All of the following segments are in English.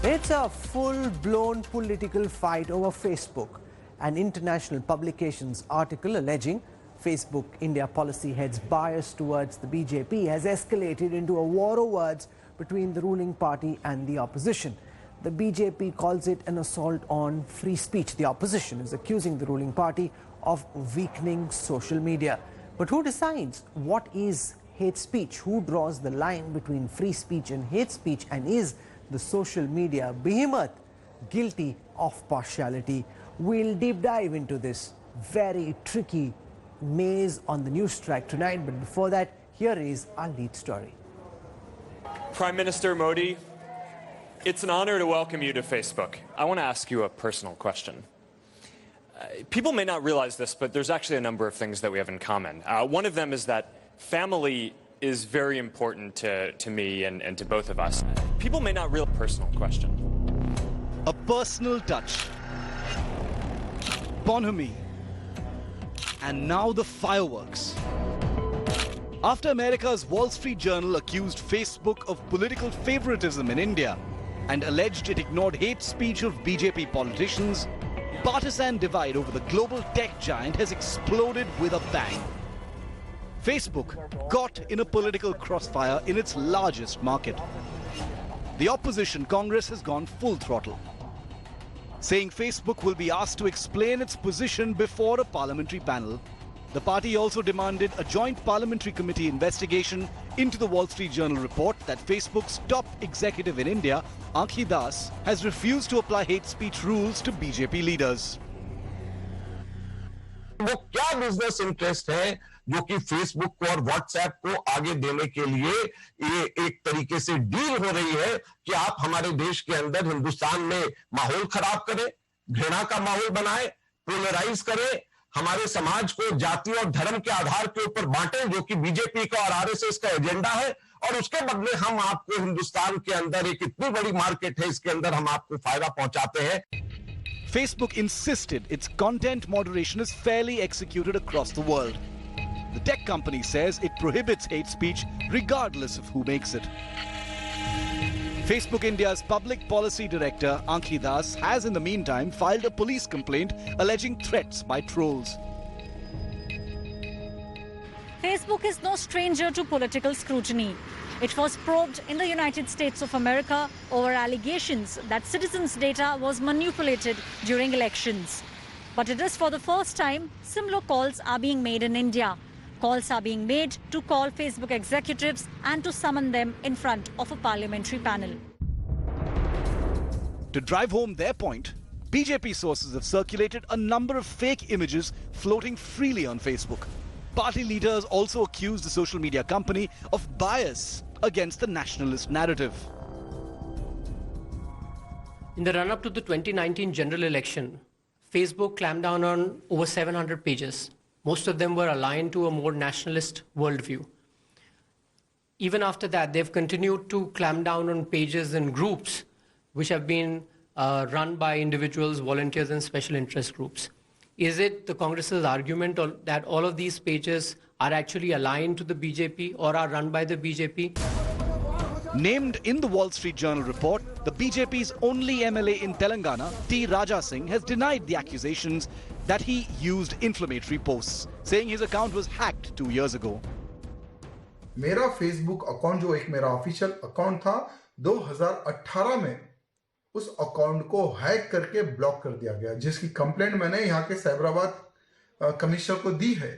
It's a full-blown political fight over Facebook. An international publications article alleging Facebook India policy head's bias towards the BJP has escalated into a war of words between the ruling party and the opposition. The BJP calls it an assault on free speech. The opposition is accusing the ruling party of weakening social media. But who decides what is hate speech? Who draws the line between free speech and hate speech? And is the social media behemoth guilty of partiality? We'll deep dive into this very tricky maze on the Newstrack tonight. But before that, here is our lead story. Prime Minister Modi, it's an honor to welcome you to Facebook. I want to ask you a personal question. People may not realize this, but there's actually a number of things that we have in common. One of them is that family is very important to me and to both of us. People may not realize personal question. A personal touch. Bonhomie. And now the fireworks. After America's Wall Street Journal accused Facebook of political favoritism in India and alleged it ignored hate speech of BJP politicians, partisan divide over the global tech giant has exploded with a bang. Facebook got in a political crossfire in its largest market. The opposition Congress has gone full throttle, saying Facebook will be asked to explain its position before a parliamentary panel. The party also demanded a joint parliamentary committee investigation into the Wall Street Journal report that Facebook's top executive in India, Ankhi Das, has refused to apply hate speech rules to BJP leaders. वो क्या business interest है जो कि Facebook को और WhatsApp को आगे देने के लिए ये एक तरीके से डील हो रही है कि आप हमारे देश के अंदर हिंदुस्तान में माहौल खराब करें, घृणा का माहौल बनाएं, पोलराइज करें, हमारे समाज को जाति और धर्म के आधार के ऊपर बांटें, जो कि बीजेपी का और आरएसएस का एजेंडा है, और उसके बदले हम आपको हिंदुस्तान के अंदर एक इतनी बड़ी मार्केट है, इसके अंदर हम आपको फायदा पहुंचाते हैं. Facebook insisted its content moderation is fairly executed across the world. The tech company says it prohibits hate speech regardless of who makes it. Facebook India's public policy director, Ankhi Das, has in the meantime filed a police complaint alleging threats by trolls. Facebook is no stranger to political scrutiny. It was probed in the United States of America over allegations that citizens' data was manipulated during elections. But it is for the first time similar calls are being made in India. Calls are being made to call Facebook executives and to summon them in front of a parliamentary panel. To drive home their point, BJP sources have circulated a number of fake images floating freely on Facebook. Party leaders also accused the social media company of bias against the nationalist narrative. In the run-up to the 2019 general election, Facebook clamped down on over 700 pages. Most of them were aligned to a more nationalist worldview. Even after that, they've continued to clamp down on pages and groups which have been run by individuals, volunteers, and special interest groups. Is it the Congress's argument that all of these pages are actually aligned to the BJP or are run by the BJP? Named in the Wall Street Journal report, the BJP's only MLA in Telangana, T. Raja Singh, has denied the accusations that he used inflammatory posts, saying his account was hacked 2 years ago. मेरा Facebook account जो एक मेरा official account था 2018 में उस account को hack करके block कर दिया गया, जिसकी कंप्लेंट मैंने यहाँ के साइबराबाद कमिश्नर को दी है.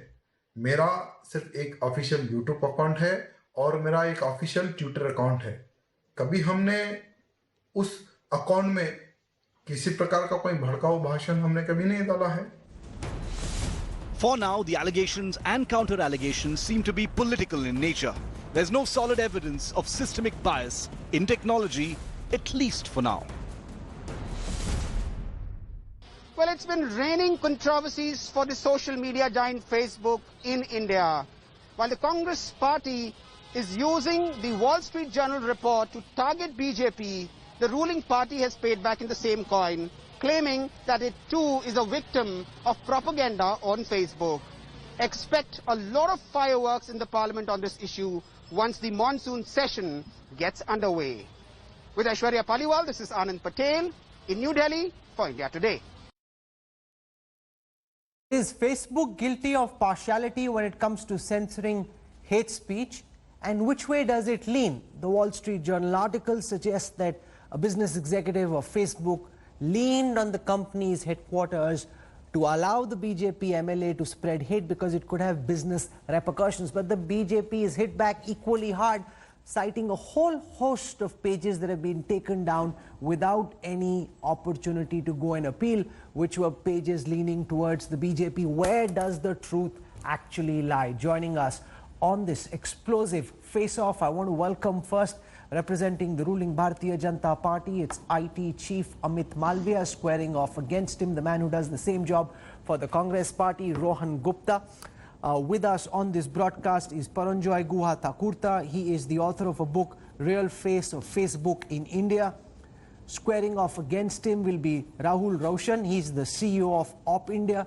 मेरा सिर्फ एक ऑफिशियल यूट्यूब अकाउंट है और मेरा एक ऑफिशियल ट्विटर अकाउंट है. कभी हमने उस अकाउंट में किसी प्रकार का कोई भड़काऊ भाषण हमने कभी नहीं डाला है. For now, the allegations and counter-allegations seem to be political in nature. There's no solid evidence of systemic bias in technology, at least for now. Well, it's been raining controversies for the social media giant Facebook in India. While the Congress party is using the Wall Street Journal report to target BJP, the ruling party has paid back in the same coin, claiming that it too is a victim of propaganda on Facebook. Expect a lot of fireworks in the parliament on this issue once the monsoon session gets underway. With Aishwarya Paliwal, this is Anand Patel in New Delhi for India Today. Is Facebook guilty of partiality when it comes to censoring hate speech? And which way does it lean? The Wall Street Journal article suggests that a business executive of Facebook leaned on the company's headquarters to allow the BJP MLA to spread hate because it could have business repercussions. But the BJP is hit back equally hard, citing a whole host of pages that have been taken down without any opportunity to go and appeal, which were pages leaning towards the BJP. Where does the truth actually lie? Joining us on this explosive face-off, I want to welcome first, representing the ruling Bharatiya Janata Party, its IT chief Amit Malviya, squaring off against him, the man who does the same job for the Congress party, Rohan Gupta. With us on this broadcast is Paranjoy Guha Thakurta. He is the author of a book, Real Face of Facebook in India. Squaring off against him will be Rahul Roshan. He's the CEO of Op India.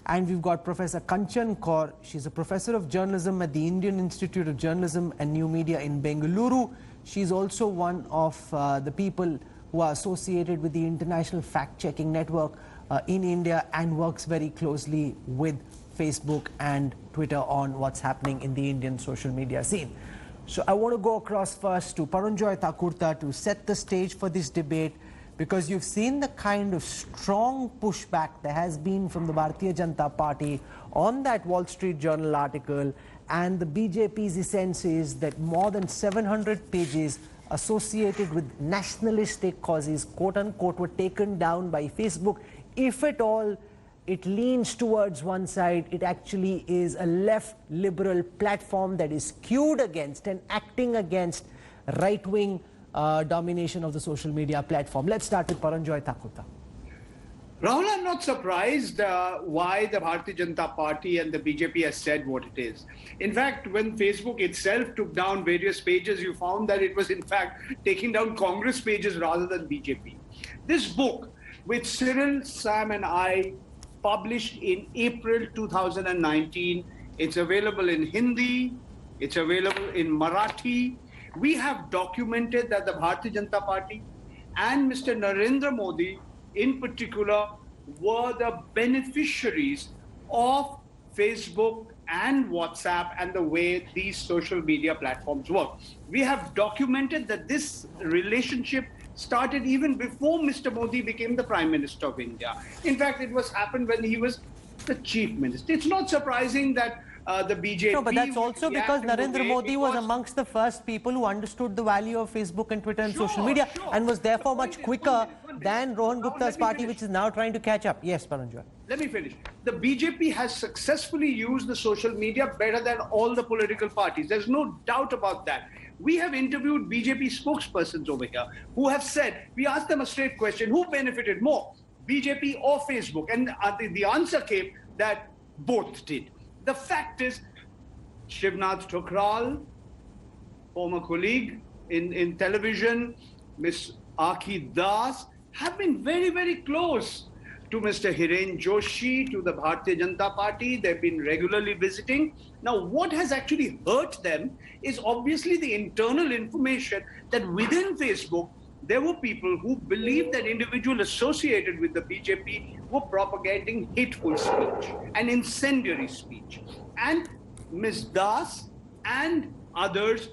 And we've got Professor Kanchan Kaur. She's a professor of journalism at the Indian Institute of Journalism and New Media in Bengaluru. She's also one of the people who are associated with the International Fact-Checking Network in India and works very closely with Facebook and Twitter on what's happening in the Indian social media scene. So I want to go across first to Paranjoy Thakurta to set the stage for this debate, because you've seen the kind of strong pushback there has been from the Bharatiya Janata Party on that Wall Street Journal article, and the BJP's sense is that more than 700 pages associated with nationalistic causes, quote-unquote, were taken down by Facebook. If at all it leans towards one side, it actually is a left liberal platform that is skewed against and acting against right-wing domination of the social media platform. Let's start with Paranjoy Thakurta. Rahul, I'm not surprised why the Bharatiya Janata Party and the BJP has said what it is. In fact, when Facebook itself took down various pages, you found that it was in fact taking down Congress pages rather than BJP. This book, which Cyril, Sam and I published in April 2019, it's available in Hindi, it's available in Marathi. We have documented that the Bharatiya Janata Party and Mr. Narendra Modi in particular were the beneficiaries of Facebook and WhatsApp and the way these social media platforms work. We have documented that this relationship started even before Mr. Modi became the Prime Minister of India. In fact, it happened when he was the Chief Minister. It's not surprising that the BJP... No, but that's also because Narendra Modi was amongst the first people who understood the value of Facebook and Twitter and social media, and was therefore much quicker than Rohan Gupta's party, which is now trying to catch up. Yes, Paranjoy. Let me finish. The BJP has successfully used the social media better than all the political parties. There's no doubt about that. We have interviewed BJP spokespersons over here who have said, we asked them a straight question, who benefited more, BJP or Facebook? And the answer came that both did. The fact is, Shivnath Thokral, former colleague in television, Ms. Akhi Das, have been very, very close to Mr. Hiren Joshi, to the Bharatiya Janata Party. They've been regularly visiting. Now, what has actually hurt them is obviously the internal information that within Facebook, there were people who believed that individuals associated with the BJP were propagating hateful speech and incendiary speech. And Ms. Das and others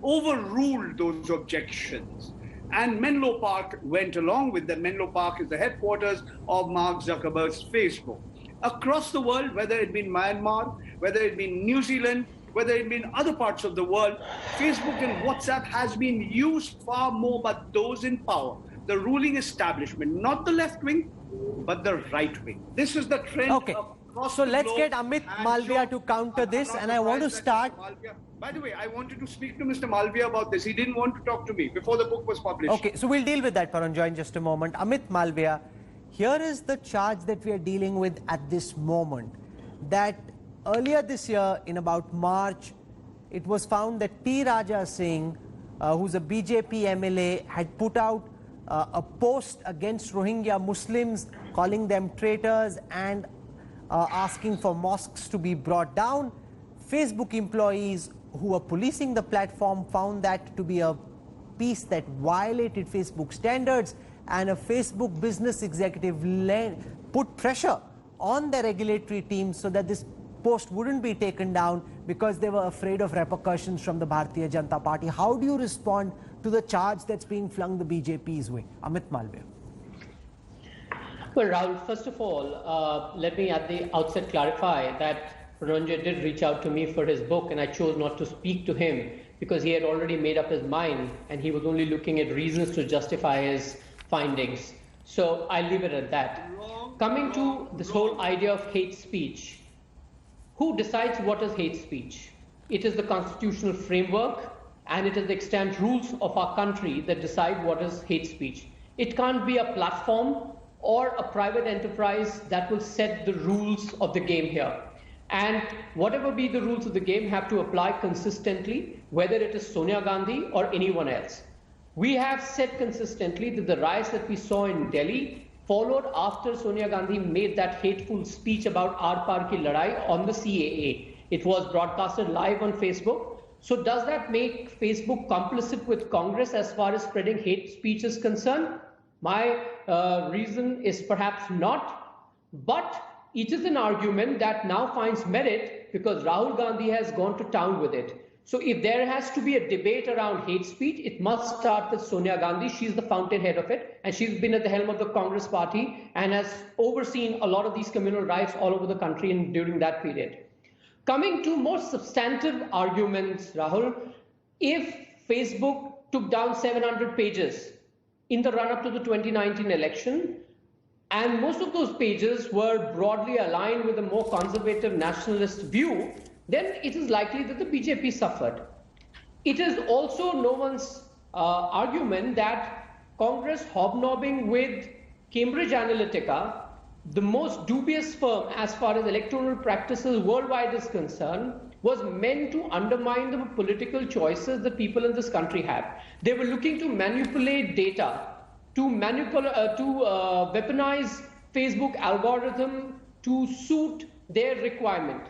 overruled those objections. And Menlo Park went along with them. Menlo Park is the headquarters of Mark Zuckerberg's Facebook. Across the world, whether it be Myanmar, whether it be New Zealand, whether it be in other parts of the world, Facebook and WhatsApp has been used far more by those in power, the ruling establishment, not the left wing, but the right wing. This is the trend. Okay, so let's get Amit Malviya to counter this, and I want to start. By the way, I wanted to speak to Mr. Malviya about this. He didn't want to talk to me before the book was published. Okay, so we'll deal with that, Paranjoy, in just a moment. Amit Malviya, here is the charge that we are dealing with at this moment, that earlier this year, in about March, it was found that P. Raja Singh, who's a BJP MLA, had put out a post against Rohingya Muslims, calling them traitors and asking for mosques to be brought down. Facebook employees who were policing the platform found that to be a piece that violated Facebook standards, and a Facebook business executive put pressure on the regulatory team so that this post wouldn't be taken down because they were afraid of repercussions from the Bharatiya Janata Party. How do you respond to the charge that's being flung the BJP's way? Amit Malviya. Well, Rahul, first of all, let me at the outset clarify that Ranjit did reach out to me for his book, and I chose not to speak to him because he had already made up his mind and he was only looking at reasons to justify his findings. So I'll leave it at that. Coming to this whole idea of hate speech, who decides what is hate speech? It is the constitutional framework and it is the extant rules of our country that decide what is hate speech. It can't be a platform or a private enterprise that will set the rules of the game here. And whatever be the rules of the game have to apply consistently, whether it is Sonia Gandhi or anyone else. We have said consistently that the riots that we saw in Delhi followed after Sonia Gandhi made that hateful speech about Aar Paar Ki Ladai on the CAA. It was broadcasted live on Facebook. So does that make Facebook complicit with Congress as far as spreading hate speech is concerned? My reason is perhaps not, but it is an argument that now finds merit because Rahul Gandhi has gone to town with it. So if there has to be a debate around hate speech, it must start with Sonia Gandhi. She's the fountainhead of it, and she's been at the helm of the Congress party and has overseen a lot of these communal riots all over the country during that period. Coming to more substantive arguments, Rahul, if Facebook took down 700 pages in the run-up to the 2019 election, and most of those pages were broadly aligned with a more conservative nationalist view, then it is likely that the BJP suffered. It is also no one's argument that Congress hobnobbing with Cambridge Analytica, the most dubious firm as far as electoral practices worldwide is concerned, was meant to undermine the political choices that people in this country have. They were looking to manipulate data, to weaponize Facebook algorithm to suit their requirement.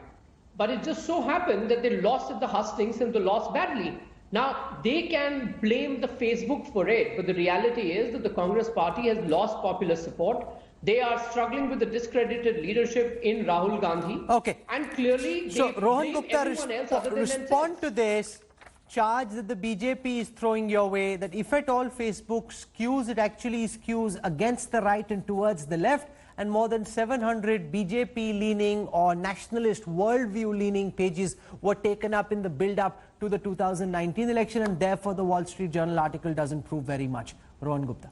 But it just so happened that they lost at the hustings and they lost badly. Now, they can blame the Facebook for it, but the reality is that the Congress party has lost popular support. They are struggling with the discredited leadership in Rahul Gandhi. Okay. And clearly, so they Rohan blame Gupta, everyone else other than respond themselves. to this charge that the BJP is throwing your way, that if at all Facebook skews, it actually skews against the right and towards the left, and more than 700 BJP-leaning or nationalist worldview-leaning pages were taken up in the build-up to the 2019 election, and therefore the Wall Street Journal article doesn't prove very much. Rohan Gupta.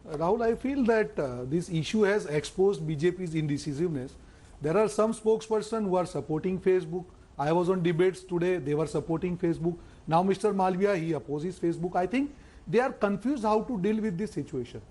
Rahul, I feel that this issue has exposed BJP's indecisiveness. There are some spokespersons who are supporting Facebook. I was on debates today, they were supporting Facebook. Now Mr. Malviya, he opposes Facebook. I think they are confused how to deal with this situation.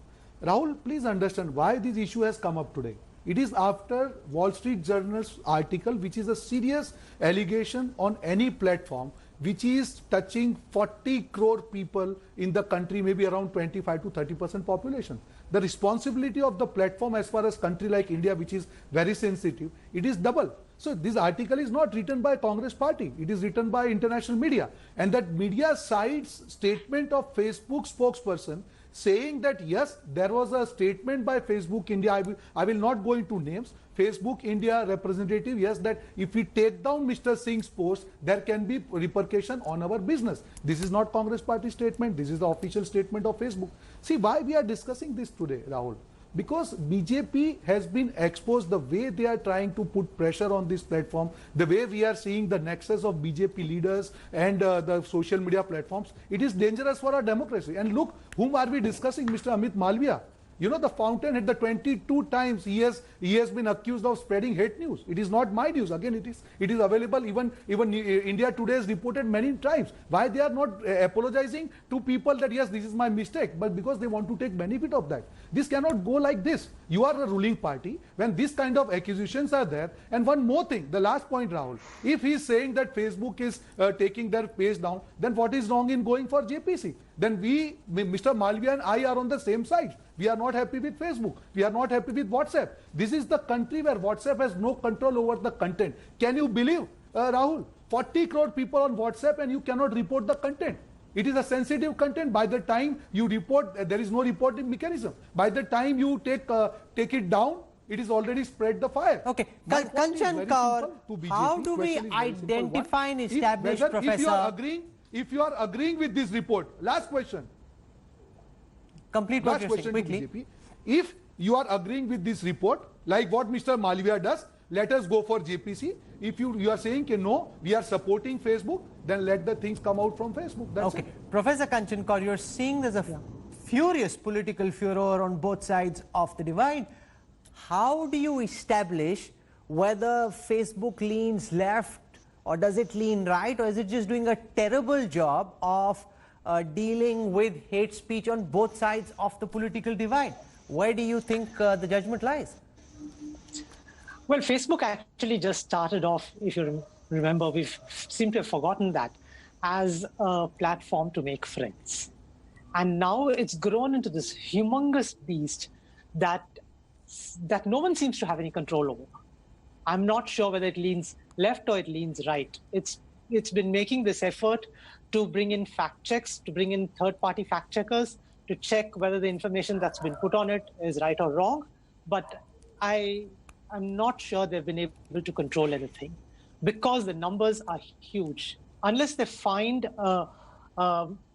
Rahul, please understand why this issue has come up today. It is after Wall Street Journal's article, which is a serious allegation on any platform, which is touching 40 crore people in the country, maybe around 25 to 30% population. The responsibility of the platform as far as country like India, which is very sensitive, it is double. So this article is not written by Congress party, it is written by international media. And that media cites statement of Facebook spokesperson saying that yes, there was a statement by Facebook India, I will not go into names, Facebook India representative, yes, that if we take down Mr. Singh's post, there can be repercussion on our business. This is not Congress party statement, this is the official statement of Facebook. See why we are discussing this today, Rahul? Because BJP has been exposed, the way they are trying to put pressure on this platform, the way we are seeing the nexus of BJP leaders and the social media platforms, it is dangerous for our democracy. And look, whom are we discussing? Mr. Amit Malviya. You know, the fountainhead, the 22 times he has been accused of spreading hate news. It is not my news. Again, it is available. Even India Today has reported many times. Why they are not apologizing to people that yes, this is my mistake, but because they want to take benefit of that. This cannot go like this. You are a ruling party when this kind of accusations are there. And one more thing, the last point, Rahul. If he is saying that Facebook is taking their page down, then what is wrong in going for JPC? Then we, Mr. Malviya and I are on the same side. We are not happy with Facebook. We are not happy with WhatsApp. This is the country where WhatsApp has no control over the content. Can you believe, Rahul? 40 crore people on WhatsApp and you cannot report the content. It is a sensitive content. By the time you report, there is no reporting mechanism. By the time you take it down, it is already spread the fire. Okay, Kanchan Kaur, how do we identify and establish, Professor? If you are agreeing with this report, last question. Complete what you're saying, quickly. BJP. If you are agreeing with this report, like what Mr. Malviya does, let us go for JPC. If you are saying no, we are supporting Facebook, then let the things come out from Facebook. That's okay. it. Professor Kanchan Kaur, you're seeing there's a furious political furor on both sides of the divide. How do you establish whether Facebook leans left or does it lean right, or is it just doing a terrible job of dealing with hate speech on both sides of the political divide? Where do you think the judgment lies? Well, Facebook actually just started off, if you remember, we've seemed to have forgotten that, as a platform to make friends. And now it's grown into this humongous beast that no one seems to have any control over. I'm not sure whether it leans left or it leans right. It's been making this effort to bring in fact checks, to bring in third-party fact checkers, to check whether the information that's been put on it is right or wrong. But I'm not sure they've been able to control anything because the numbers are huge. Unless they find a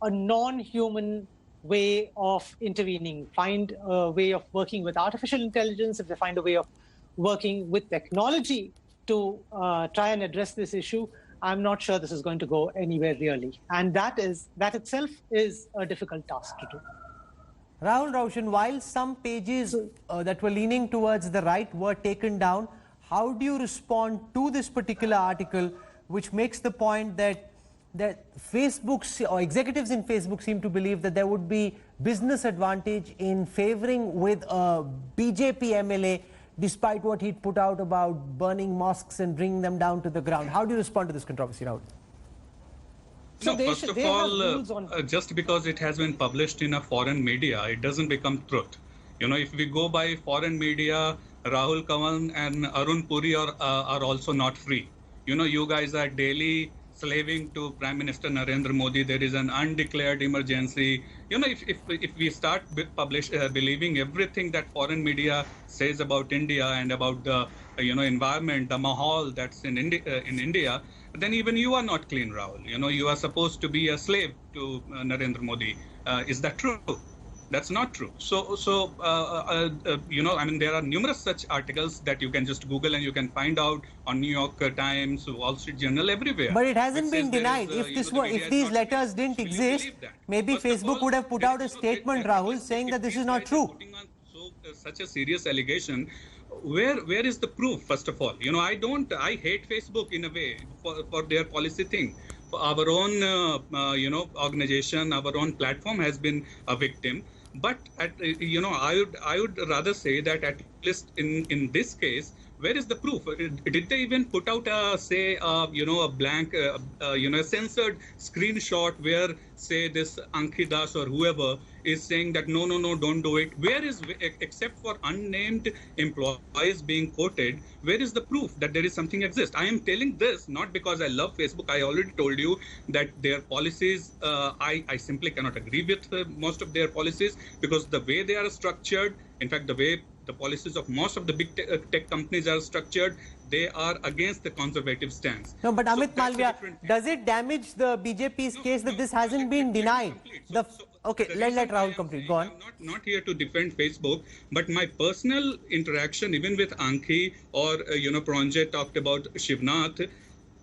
non-human way of intervening, find a way of working with artificial intelligence, if they find a way of working with technology to try and address this issue, I'm not sure this is going to go anywhere really. And that itself is a difficult task to do. Rahul Raushan, while some pages that were leaning towards the right were taken down, how do you respond to this particular article, which makes the point that Facebook or executives in Facebook seem to believe that there would be business advantage in favoring with a BJP MLA, despite what he'd put out about burning mosques and bringing them down to the ground? How do you respond to this controversy, Rahul? No, first of all, just because it has been published in a foreign media, it doesn't become truth. You know, if we go by foreign media, Rahul Kanwal and Arun Puri are also not free. You know, you guys are daily slaving to Prime Minister Narendra Modi. There is an undeclared emergency. You know, if we start believing everything that foreign media says about India and about the environment, the mahal that's in India, then even you are not clean, Rahul. You know, you are supposed to be a slave to Narendra Modi. Is that true? That's not true. So I mean, there are numerous such articles that you can just Google and you can find out on New York Times, Wall Street Journal, everywhere. But it hasn't been denied. If these letters didn't exist, maybe Facebook would have put out a statement, Rahul, saying that this is not true. Putting on such a serious allegation. Where is the proof? First of all, you know, I hate Facebook in a way for their policy thing. For our own, organization, our own platform has been a victim. But I would rather say that at least in this case, where is the proof? Did they even put out a blank, a censored screenshot where, say, this Ankhi Das or whoever is saying that no, don't do it? Where is, except for unnamed employees being quoted, where is the proof that there is something exists? I am telling this not because I love Facebook. I already told you that their policies, I simply cannot agree with most of their policies, because the way they are structured, in fact, the way the policies of most of the big tech companies are structured, they are against the conservative stance. No, but Amit Malviya, does it damage the BJP's case that this hasn't been denied? Okay, let Rahul complete. Go on. I'm not here to defend Facebook, but my personal interaction, even with Ankhi or Pranjay talked about Shivnath,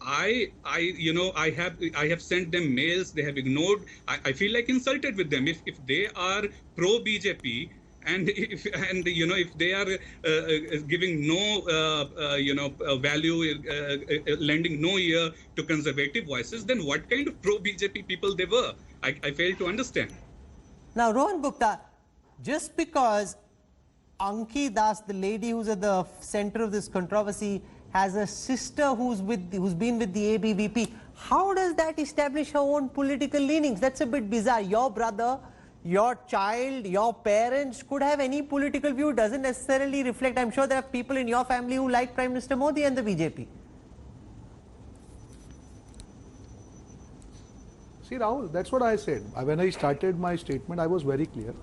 I have sent them mails. They have ignored. I feel like insulted with them. If they are pro BJP, and if they are giving no value, lending no ear to conservative voices, then what kind of pro-BJP people they were? I fail to understand. Now, Rohan Gupta, just because Ankhi Das, the lady who's at the center of this controversy, has a sister who's been with the ABVP, how does that establish her own political leanings? That's a bit bizarre. Your brother, your child, your parents could have any political view. Doesn't necessarily reflect. I'm sure there are people in your family who like Prime Minister Modi and the BJP. See, Rahul, that's what I said. When I started my statement, I was very clear.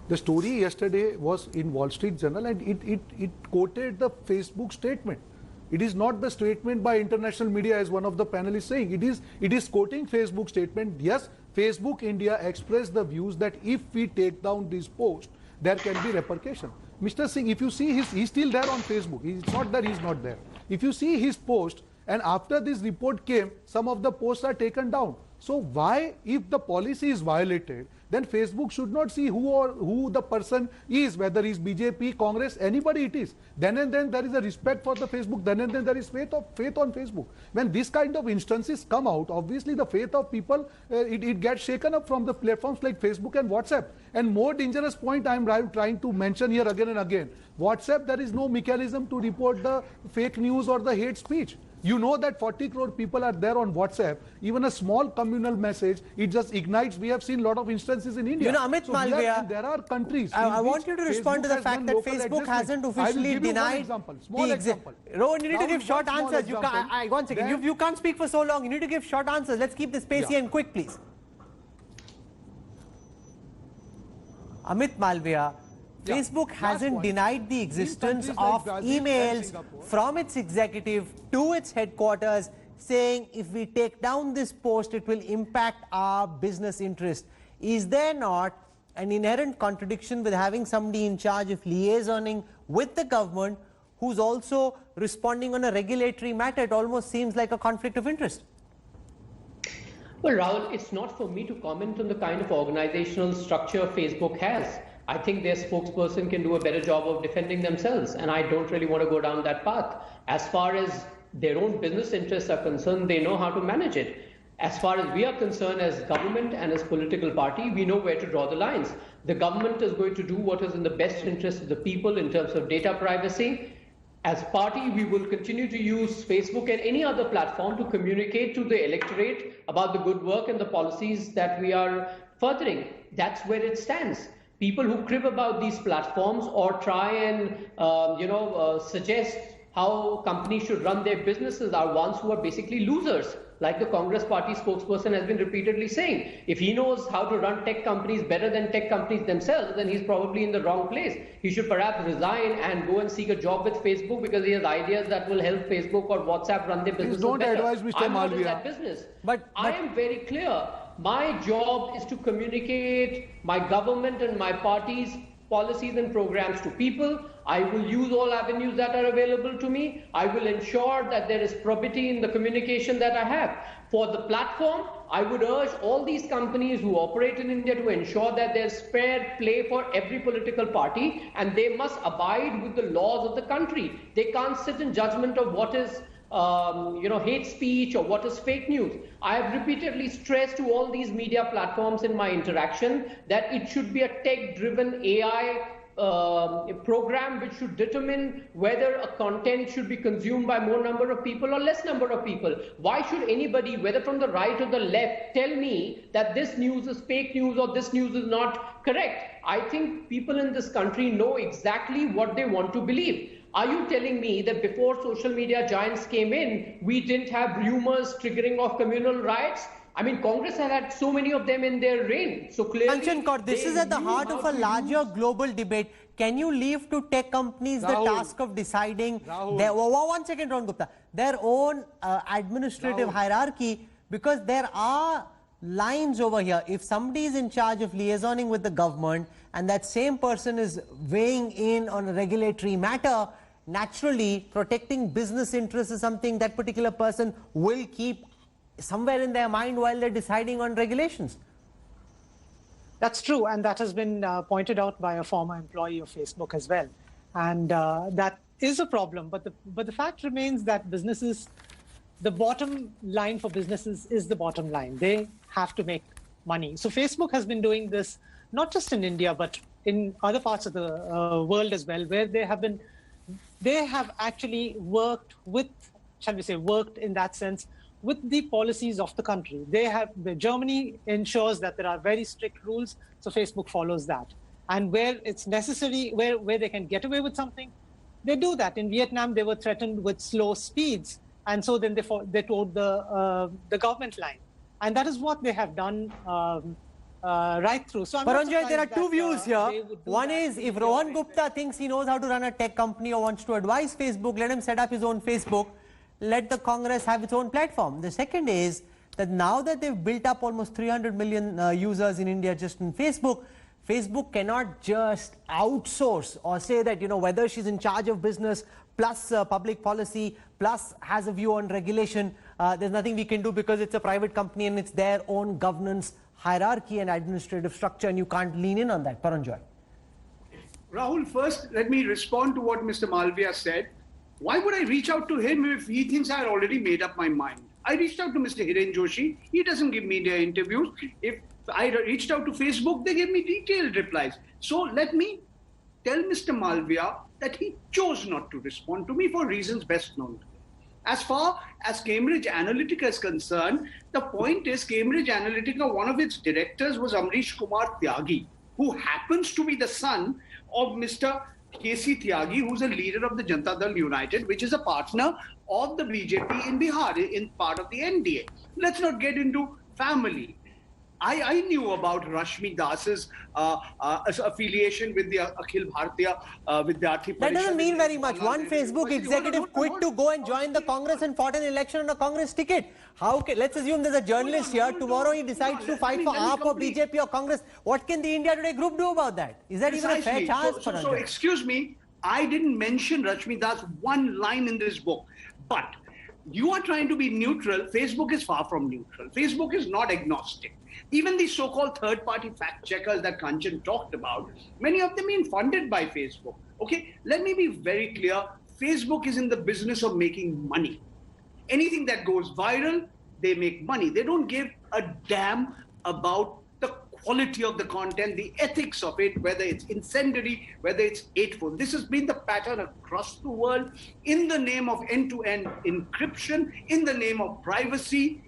The story yesterday was in Wall Street Journal and it quoted the Facebook statement. It is not the statement by international media as one of the panelists saying. It is quoting Facebook statement. Yes, Facebook India expressed the views that if we take down this post, there can be repercussion. Mr. Singh, if you see he's still there on Facebook. It's not that he's not there. If you see his post, and after this report came, some of the posts are taken down. So why, if the policy is violated, then Facebook should not see who the person is, whether he's BJP, Congress, anybody it is. Then and then there is a respect for the Facebook. Then and then there is faith on Facebook. When this kind of instances come out, obviously the faith of people, it gets shaken up from the platforms like Facebook and WhatsApp. And more dangerous point I'm trying to mention here again and again. WhatsApp, there is no mechanism to report the fake news or the hate speech. You know that 40 crore people are there on WhatsApp. Even a small communal message, it just ignites. We have seen a lot of instances in India. You know, Amit Malviya, there are countries. I want you to respond to the fact that Facebook hasn't officially denied small example. Rohan, you need to give short answers. One second. You can't speak for so long. You need to give short answers. Let's keep this pacey and quick, please. Amit Malviya, Facebook hasn't denied the existence of emails from its executive to its headquarters saying if we take down this post, it will impact our business interest. Is there not an inherent contradiction with having somebody in charge of liaisoning with the government who's also responding on a regulatory matter? It almost seems like a conflict of interest. Well, Rahul, it's not for me to comment on the kind of organizational structure Facebook has. I think their spokesperson can do a better job of defending themselves, and I don't really want to go down that path. As far as their own business interests are concerned, they know how to manage it. As far as we are concerned as government and as political party, we know where to draw the lines. The government is going to do what is in the best interest of the people in terms of data privacy. As party, we will continue to use Facebook and any other platform to communicate to the electorate about the good work and the policies that we are furthering. That's where it stands. People who crib about these platforms or try and suggest how companies should run their businesses are ones who are basically losers, like the Congress party spokesperson has been repeatedly saying. If he knows how to run tech companies better than tech companies themselves, then he's probably in the wrong place. He should perhaps resign and go and seek a job with Facebook because he has ideas that will help Facebook or WhatsApp run their businesses better. Don't advise Mr. I'm not in Malviya. that business. But I am very clear. My job is to communicate my government and my party's policies and programs to people. I will use all avenues that are available to me. I will ensure that there is probity in the communication that I have. For the platform, I would urge all these companies who operate in India to ensure that there's fair play for every political party, and they must abide with the laws of the country. They can't sit in judgment of what is hate speech or what is fake news. I have repeatedly stressed to all these media platforms in my interaction that it should be a tech-driven AI program which should determine whether a content should be consumed by more number of people or less number of people. Why should anybody, whether from the right or the left, tell me that this news is fake news or this news is not correct? I think people in this country know exactly what they want to believe. Are you telling me that before social media giants came in, we didn't have rumors triggering of communal riots? I mean, Congress has had so many of them in their reign. So clearly, Kanchan Kaur, this is at the heart of a larger global debate. Can you leave to tech companies the task of deciding their, one second, Ron Gupta, their own administrative hierarchy? Because there are lines over here. If somebody is in charge of liaisoning with the government and that same person is weighing in on a regulatory matter, naturally protecting business interests is something that particular person will keep somewhere in their mind while they're deciding on regulations. That's true, and that has been pointed out by a former employee of Facebook as well. And that is a problem, but the fact remains that businesses, the bottom line for businesses is the bottom line. They have to make money. So Facebook has been doing this not just in India, but in other parts of the world as well, where they have actually worked with, shall we say, worked in that sense with the policies of the country. Germany ensures that there are very strict rules, so Facebook follows that. And where it's necessary, where they can get away with something, they do that. In Vietnam, they were threatened with slow speeds, and so then they told the government line. And that is what they have done right through. So Paranjoy, there are two views here. One is, if Rohan Gupta thinks he knows how to run a tech company or wants to advise Facebook, let him set up his own Facebook. Let the Congress have its own platform. The second is that now that they've built up almost 300 million users in India just in Facebook, Facebook cannot just outsource or say that, you know, whether she's in charge of business plus public policy plus has a view on regulation, there's nothing we can do because it's a private company and it's their own governance hierarchy and administrative structure, and you can't lean in on that. Paranjoy. Rahul, first let me respond to what Mr. Malviya said. Why would I reach out to him if he thinks I had already made up my mind? I reached out to Mr. Hiren Joshi. He doesn't give media interviews. If I reached out to Facebook, they gave me detailed replies. So let me tell Mr. Malviya that he chose not to respond to me for reasons best known to him. As far as Cambridge Analytica is concerned, the point is Cambridge Analytica, one of its directors was Amrish Kumar Tyagi, who happens to be the son of Mr. K.C. Tyagi, who's a leader of the Janata Dal United, which is a partner of the BJP in Bihar, in part of the NDA. Let's not get into family. I knew about Rashmi Das's affiliation with the Akhil Bharatiya Vidyarthi Parishad. That doesn't mean very much. One Facebook executive quit to go and join the Congress and fought an election on a Congress ticket. How can, let's assume there's a journalist here. Tomorrow he decides to fight for AAP or BJP or Congress. What can the India Today group do about that? Is that even a fair chance? So excuse me, I didn't mention Rashmi Das one line in this book. But you are trying to be neutral. Facebook is far from neutral. Facebook is not agnostic. Even the so-called third-party fact-checkers that Kanchan talked about, many of them being funded by Facebook. Okay, let me be very clear. Facebook is in the business of making money. Anything that goes viral, they make money. They don't give a damn about the quality of the content, the ethics of it, whether it's incendiary, whether it's hateful. This has been the pattern across the world in the name of end-to-end encryption, in the name of privacy.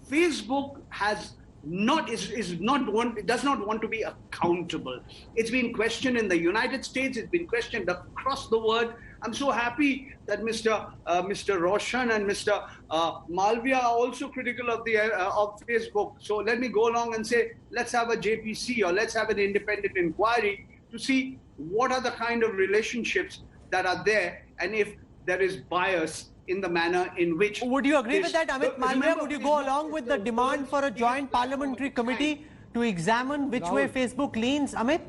Facebook has does not want to be accountable. It's been questioned in the United States. It's been questioned across the world. I'm so happy that Mr. Roshan and Mr. Malviya are also critical of Facebook. So let me go along and say, let's have a JPC or let's have an independent inquiry to see what are the kind of relationships that are there and if there is bias in the manner in which... Would you agree with that, Amit Malviya? Would you go along with the demand for a joint parliamentary committee to examine which way Facebook leans? Amit?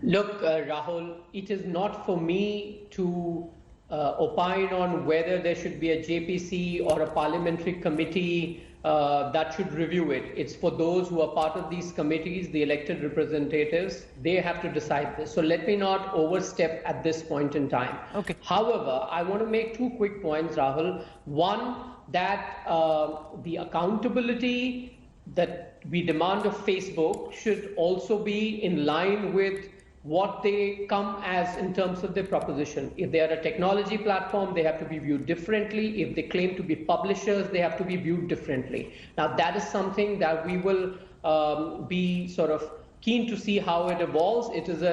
Look, Rahul, it is not for me to opine on whether there should be a JPC or a parliamentary committee that should review it. It's for those who are part of these committees, the elected representatives, they have to decide this. So let me not overstep at this point in time. Okay. However, I want to make two quick points, Rahul. One, that the accountability that we demand of Facebook should also be in line with what they come as in terms of their proposition. If they are a technology platform, they have to be viewed differently. If they claim to be publishers, they have to be viewed differently. Now, that is something that we will be sort of keen to see how it evolves. It is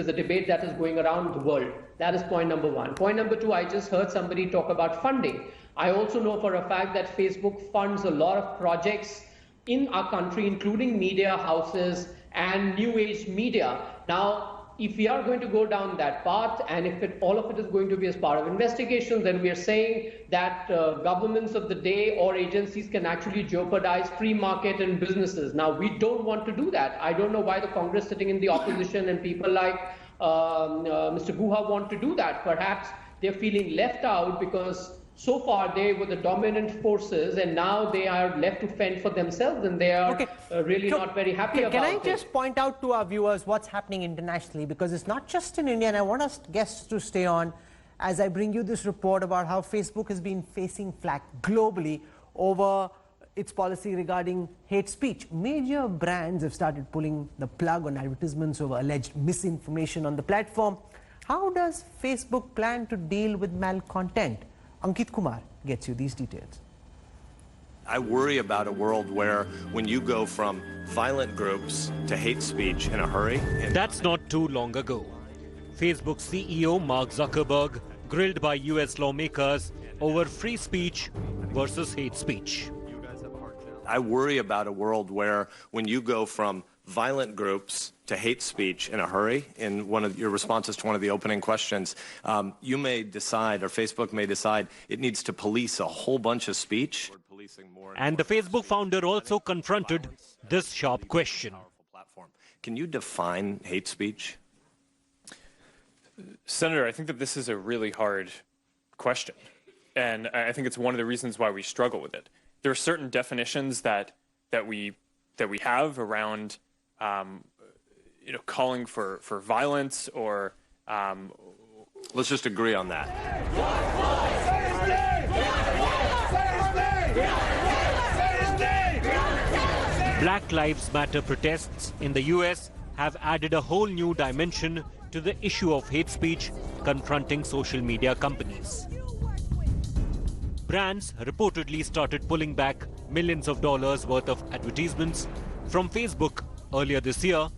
a debate that is going around the world. That is point number one. Point number two, I just heard somebody talk about funding. I also know for a fact that Facebook funds a lot of projects in our country, including media houses and new age media. Now, if we are going to go down that path, and if all of it is going to be as part of investigations, then we are saying that governments of the day or agencies can actually jeopardize free market and businesses. Now, we don't want to do that. I don't know why the Congress sitting in the opposition and people like Mr. Guha want to do that. Perhaps they're feeling left out because so far they were the dominant forces and now they are left to fend for themselves and they are really not very happy about it. Can I just point out to our viewers what's happening internationally, because it's not just in India, and I want us guests to stay on as I bring you this report about how Facebook has been facing flack globally over its policy regarding hate speech. Major brands have started pulling the plug on advertisements over alleged misinformation on the platform. How does Facebook plan to deal with malcontent? Ankit Kumar gets you these details. I worry about a world where when you go from violent groups to hate speech in a hurry... That's not too long ago. Facebook CEO Mark Zuckerberg grilled by US lawmakers over free speech versus hate speech. I worry about a world where when you go from violent groups to hate speech in a hurry, in one of your responses to one of the opening questions, you may decide, or Facebook may decide, it needs to police a whole bunch of speech. And the Facebook founder also confronted this sharp question. Can you define hate speech? Senator, I think that this is a really hard question. And I think it's one of the reasons why we struggle with it. There are certain definitions that we have around calling for violence or let's just agree on that. Black Lives Matter protests in the US have added a whole new dimension to the issue of hate speech confronting social media companies. Brands reportedly started pulling back millions of dollars worth of advertisements from Facebook earlier this year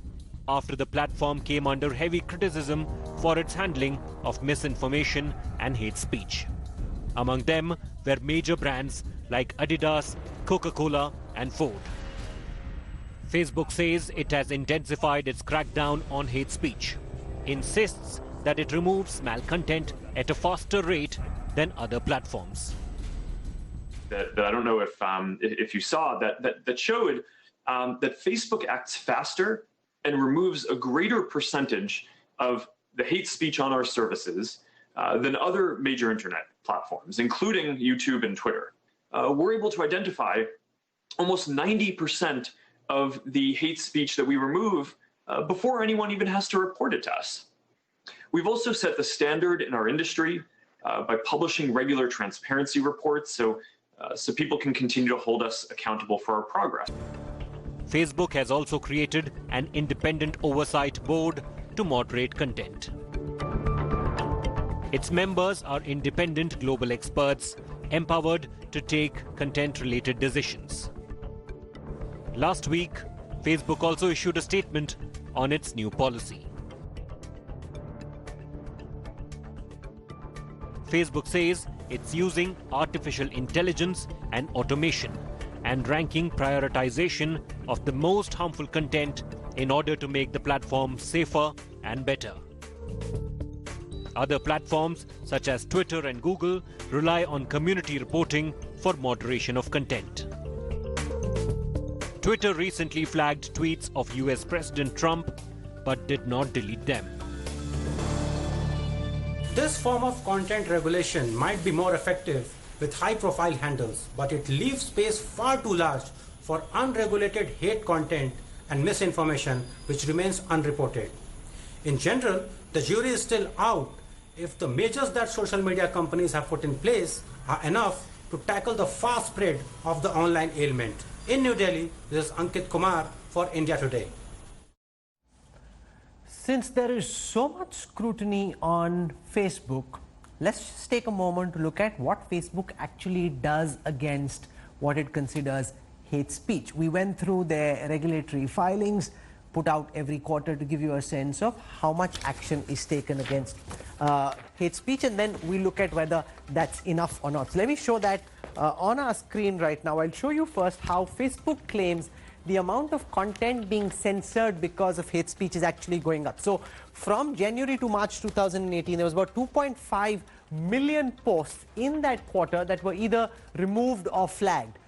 after the platform came under heavy criticism for its handling of misinformation and hate speech. Among them were major brands like Adidas, Coca-Cola and Ford. Facebook says it has intensified its crackdown on hate speech, insists that it removes malcontent at a faster rate than other platforms. That I don't know if you saw that showed that Facebook acts faster and removes a greater percentage of the hate speech on our services than other major internet platforms, including YouTube and Twitter. We're able to identify almost 90% of the hate speech that we remove before anyone even has to report it to us. We've also set the standard in our industry by publishing regular transparency reports so people can continue to hold us accountable for our progress. Facebook has also created an independent oversight board to moderate content. Its members are independent global experts empowered to take content-related decisions. Last week, Facebook also issued a statement on its new policy. Facebook says it's using artificial intelligence and automation and ranking prioritization of the most harmful content in order to make the platform safer and better. Other platforms such as Twitter and Google rely on community reporting for moderation of content. Twitter recently flagged tweets of US President Trump but did not delete them. This form of content regulation might be more effective with high-profile handles, but it leaves space far too large for unregulated hate content and misinformation which remains unreported. In general, the jury is still out if the measures that social media companies have put in place are enough to tackle the fast spread of the online ailment. In New Delhi, this is Ankit Kumar for India Today. Since there is so much scrutiny on Facebook, let's just take a moment to look at what Facebook actually does against what it considers hate speech. We went through their regulatory filings, put out every quarter to give you a sense of how much action is taken against hate speech, and then we look at whether that's enough or not. So let me show that on our screen right now. I'll show you first how Facebook claims the amount of content being censored because of hate speech is actually going up. So from January to March 2018, there was about 2.5 million posts in that quarter that were either removed or flagged.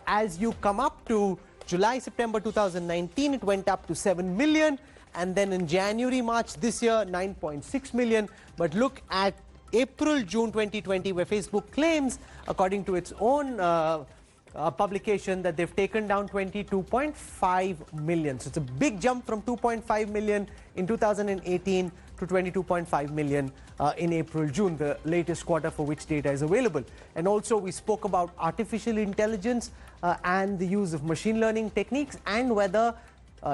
As you come up to July, September 2019, it went up to 7 million. And then in January, March this year, 9.6 million. But look at April, June 2020, where Facebook claims, according to its own publication, that they've taken down 22.5 million. So it's a big jump from 2.5 million in 2018 to 22.5 million in April, June, the latest quarter for which data is available. And also we spoke about artificial intelligence and the use of machine learning techniques and whether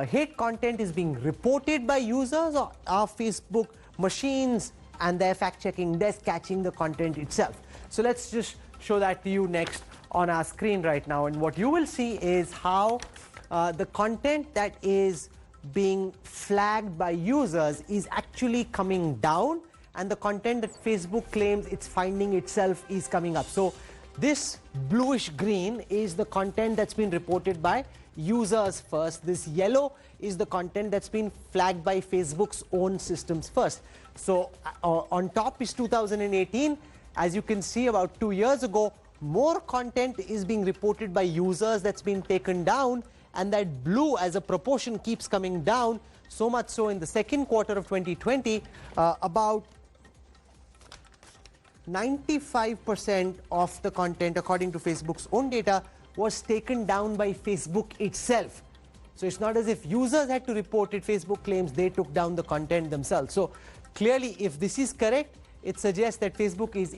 hate content is being reported by users or are Facebook machines and their fact-checking desk catching the content itself. So let's just show that to you next on our screen right now, and what you will see is how the content that is being flagged by users is actually coming down, and the content that Facebook claims it's finding itself is coming up. So This bluish green is the content that's been reported by users first. This yellow is the content that's been flagged by Facebook's own systems first. So on top is 2018. As you can see, about 2 years ago, more content is being reported by users that's been taken down, and that blue as a proportion keeps coming down, so much so in the second quarter of 2020, about 95% of the content, according to Facebook's own data, was taken down by Facebook itself. So it's not as if users had to report it. Facebook claims they took down the content themselves. So clearly, if this is correct, it suggests that Facebook is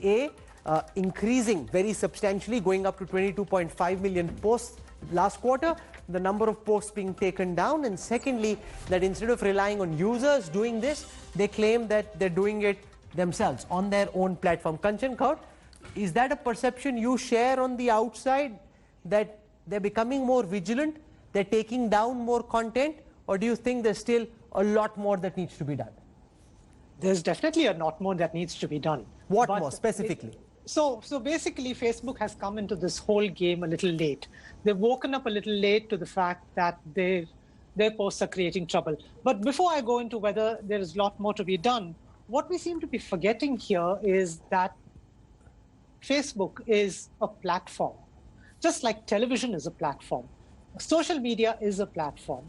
increasing very substantially, going up to 22.5 million posts last quarter, the number of posts being taken down, and secondly, that instead of relying on users doing this, they claim that they're doing it themselves on their own platform. Kanchan Kaur, is that a perception you share on the outside, that they're becoming more vigilant, they're taking down more content, or do you think there's still a lot more that needs to be done? There's definitely a lot more that needs to be done. What more specifically? So basically, Facebook has come into this whole game a little late. They've woken up a little late to the fact that their posts are creating trouble. But before I go into whether there is a lot more to be done, what we seem to be forgetting here is that Facebook is a platform. Just like television is a platform, social media is a platform.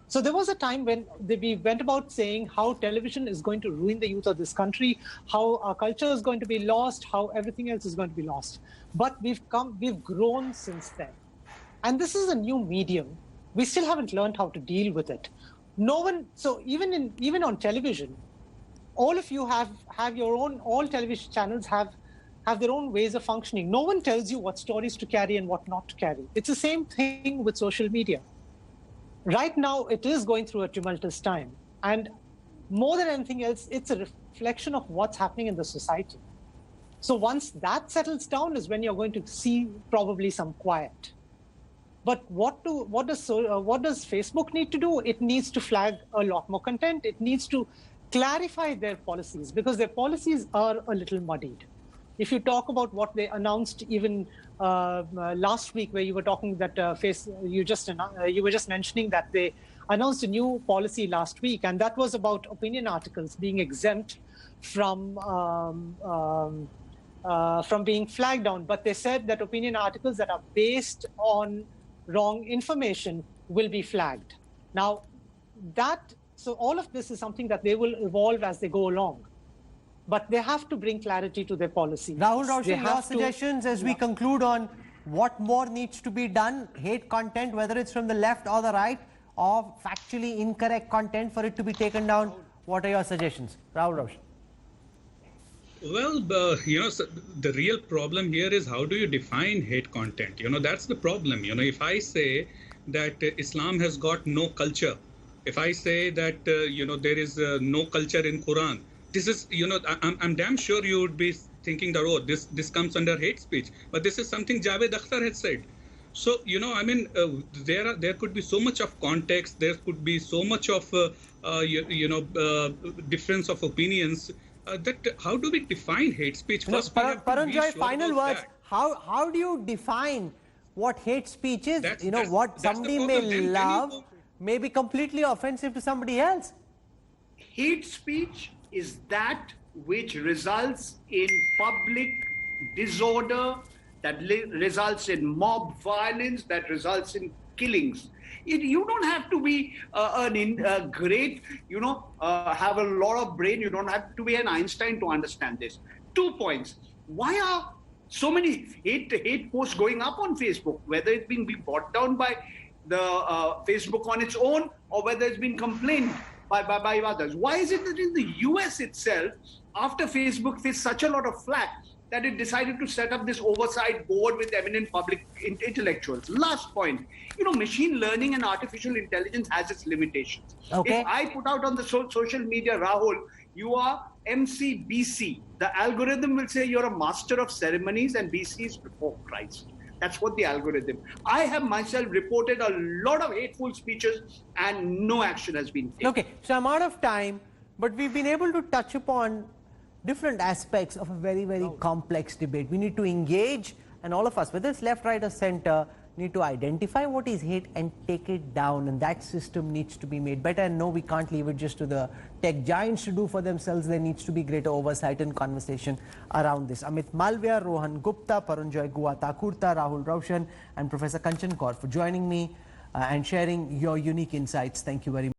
So there was a time when we went about saying how television is going to ruin the youth of this country, how our culture is going to be lost, how everything else is going to be lost. But we've grown since then. And this is a new medium. We still haven't learned how to deal with it. So even on television, all of you have your own, all television channels have their own ways of functioning. No one tells you what stories to carry and what not to carry. It's the same thing with social media. Right now, it is going through a tumultuous time. And more than anything else, it's a reflection of what's happening in the society. So once that settles down is when you're going to see probably some quiet. But what does Facebook need to do? It needs to flag a lot more content. It needs to clarify their policies, because their policies are a little muddied. If you talk about what they announced even last week, where you were talking that you were just mentioning that they announced a new policy last week, and that was about opinion articles being exempt from being flagged down. But they said that opinion articles that are based on wrong information will be flagged. Now, so all of this is something that they will evolve as they go along. But they have to bring clarity to their policies. Rahul Roshan, your suggestions as we conclude on what more needs to be done, hate content, whether it's from the left or the right, or factually incorrect content, for it to be taken down. What are your suggestions? Rahul Roshan. Well, so the real problem here is how do you define hate content? That's the problem. If I say that Islam has got no culture, if I say that, there is no culture in Quran, this is, I'm damn sure you would be thinking that, oh, this comes under hate speech. But this is something Javed Akhtar had said. So, there could be so much of context. There could be so much of, difference of opinions. That how do we define hate speech? First, Paranjoy, final words. How do you define what hate speech is? What somebody may love may be completely offensive to somebody else. Hate speech is that which results in public disorder, that results in mob violence, that results in killings. You don't have to be great, have a lot of brain. You don't have to be an Einstein to understand this. 2 points. Why are so many hate posts going up on Facebook? Whether it's being brought down by the Facebook on its own, or whether it's been complained by others. Why is it that in the US itself, after Facebook faced such a lot of flack, that it decided to set up this oversight board with eminent public intellectuals? Last point, machine learning and artificial intelligence has its limitations. Okay. If I put out on the social media, Rahul, you are MC BC, the algorithm will say you're a master of ceremonies and BC is before Christ. That's what the algorithm. I have myself reported a lot of hateful speeches and no action has been taken. Okay, so I'm out of time, but we've been able to touch upon different aspects of a very, very complex debate. We need to engage And all of us, whether it's left, right or center, need to identify what is hate and take it down, and that system needs to be made better. And no, we can't leave it just to the tech giants to do for themselves. There needs to be greater oversight and conversation around this. Amit Malviya, Rohan Gupta, Parunjoy Guha-Thakurta, Rahul Roshan and Professor Kanchan Kaur for joining me and sharing your unique insights. Thank you very much.